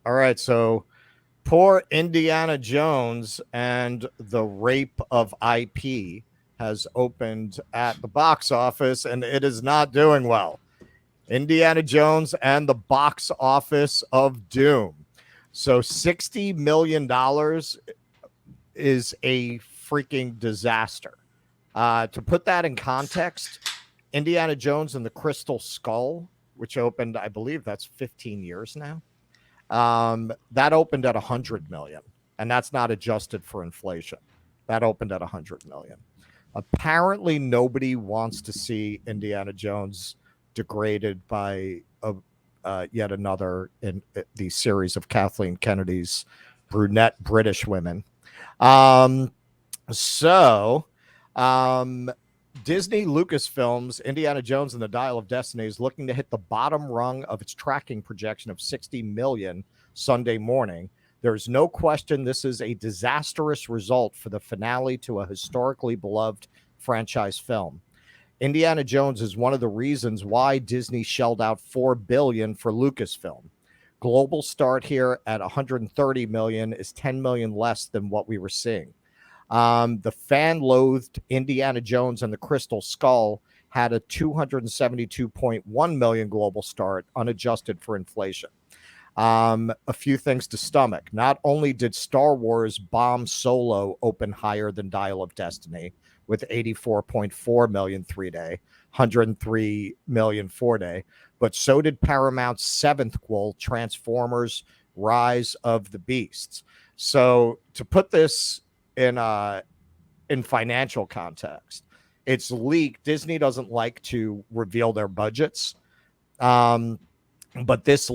All right, so poor Indiana Jones and the Rape of IP has opened at the box office, and it is not doing well. Indiana Jones and the Box Office of Doom. So $60 million is a freaking disaster. To put that in context, Indiana Jones and the Crystal Skull, which opened, I believe that's 15 years now. That opened at 100 million, and that's not adjusted for inflation. That opened at 100 million. Apparently, nobody wants to see Indiana Jones degraded by yet another in the series of Kathleen Kennedy's brunette British women. Um, so, um, Disney Lucasfilms Indiana Jones and the Dial of Destiny is looking to hit the bottom rung of its tracking projection of 60 million Sunday morning. There's no question this is a disastrous result for the finale to a historically beloved franchise film. Indiana Jones is one of the reasons why Disney shelled out $4 billion for Lucasfilm. Global start here at 130 million is 10 million less than what we were seeing. The fan-loathed Indiana Jones and the Crystal Skull had a 272.1 million global start, unadjusted for inflation. A few things to stomach. Not only did Star Wars bomb Solo open higher than Dial of Destiny with 84.4 million 3-day, 103 million 4-day, but so did Paramount's seventh quel, Transformers Rise of the Beasts. So to put this in financial context, it's leaked. Disney doesn't like to reveal their budgets, but this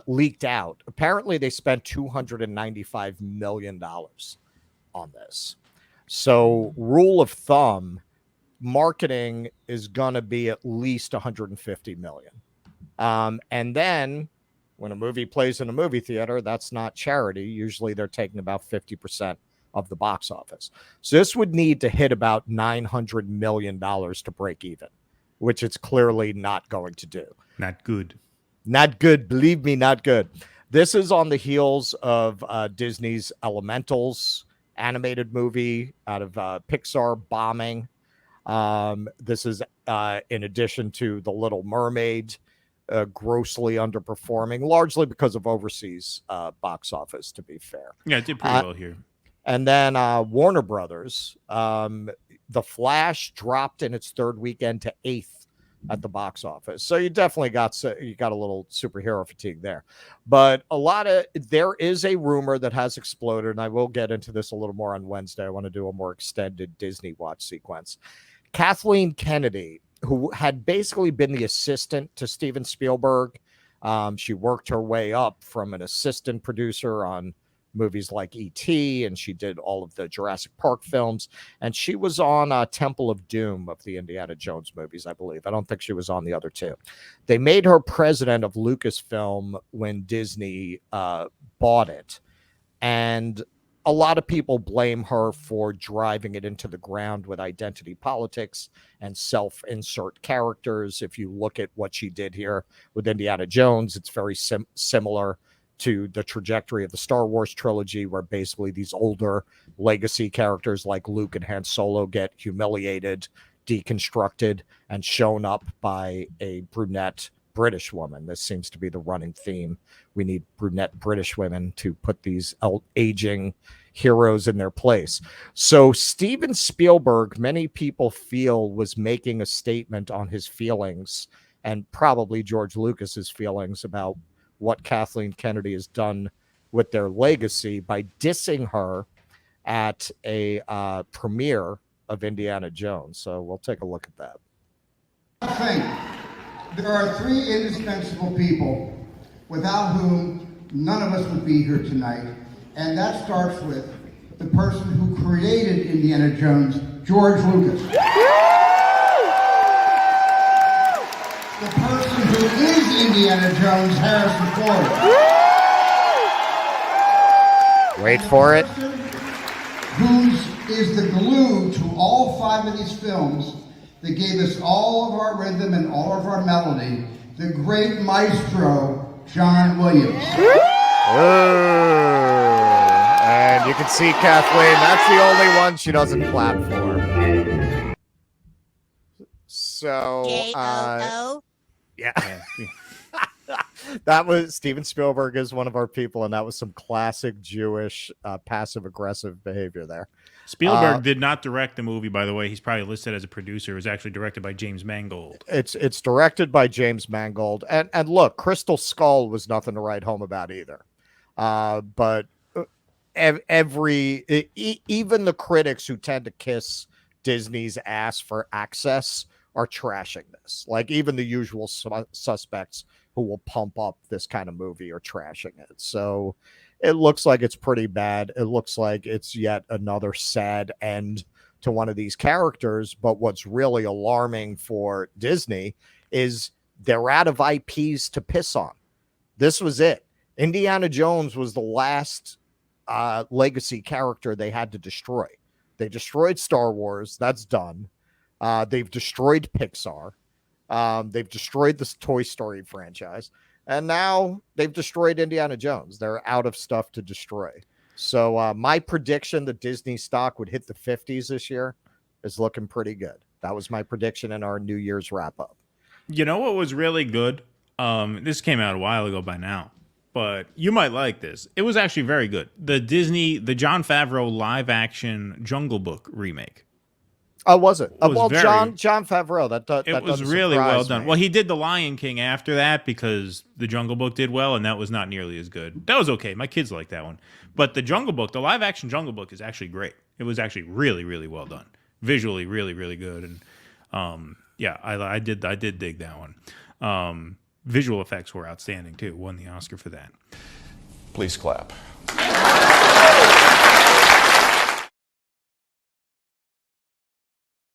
leaked out. Apparently, they spent $295 million on this. So, rule of thumb, marketing is going to be at least 150 million. And then when a movie plays in a movie theater, that's not charity. Usually they're taking about 50% of the box office. So this would need to hit about $900 million to break even, which it's clearly not going to do. Not good. Not good. Believe me, not good. This is on the heels of Disney's Elementals animated movie out of Pixar bombing. This is in addition to The Little Mermaid grossly underperforming, largely because of overseas box office, to be fair. Yeah, it did pretty well here. And then Warner Brothers, The Flash dropped in its third weekend to 8th at the box office. So you definitely got a little superhero fatigue there. But there is a rumor that has exploded, and I will get into this a little more on Wednesday. I want to do a more extended Disney watch sequence. Kathleen Kennedy, who had basically been the assistant to Steven Spielberg, she worked her way up from an assistant producer on movies like E.T., and she did all of the Jurassic Park films, and she was on Temple of Doom of the Indiana Jones movies, I believe. I don't think she was on the other two. They made her president of Lucasfilm when Disney bought it, and a lot of people blame her for driving it into the ground with identity politics and self-insert characters. If you look at what she did here with Indiana Jones, it's very similar to the trajectory of the Star Wars trilogy, where basically these older legacy characters like Luke and Han Solo get humiliated, deconstructed, and shown up by a brunette British woman. This seems to be the running theme. We need brunette British women to put these aging heroes in their place. So Steven Spielberg, many people feel, was making a statement on his feelings, and probably George Lucas's feelings, about what Kathleen Kennedy has done with their legacy by dissing her at a premiere of Indiana Jones. So we'll take a look at that. I think there are three indispensable people without whom none of us would be here tonight, and that starts with the person who created Indiana Jones, George Lucas. The person who is Indiana Jones, Harrison Ford. Wait for it. Whose is the glue to all five of these films that gave us all of our rhythm and all of our melody, the great maestro, John Williams. And you can see Kathleen. That's the only one she doesn't clap for. So, J-O-O? Yeah. That was Steven Spielberg is one of our people, and that was some classic Jewish passive-aggressive behavior there. Spielberg did not direct the movie, by the way. He's probably listed as a producer. It was actually directed by James Mangold. It's directed by James Mangold. And look, Crystal Skull was nothing to write home about either. But even the critics who tend to kiss Disney's ass for access are trashing this. Like, even the usual suspects who will pump up this kind of movie are trashing it. So it looks like it's pretty bad. It looks like it's yet another sad end to one of these characters. But what's really alarming for Disney is they're out of IPs to piss on. This was it. Indiana Jones was the last legacy character they had to destroy. They destroyed Star Wars. That's done. They've destroyed Pixar. They've destroyed this Toy Story franchise. And now they've destroyed Indiana Jones. They're out of stuff to destroy. So my prediction that Disney stock would hit the 50s this year is looking pretty good. That was my prediction in our New Year's wrap-up. You know what was really good? This came out a while ago by now, but you might like this. It was actually very good. The Jon Favreau live-action Jungle Book remake. Oh, was it? Well, Jon Favreau. That was really well done. Well, he did The Lion King after that because the Jungle Book did well, and that was not nearly as good. That was okay. My kids liked that one. But the Jungle Book, the live-action Jungle Book, is actually great. It was actually really, really well done. Visually, really, really good. And yeah, I did dig that one. Visual effects were outstanding too. Won the Oscar for that. Please clap.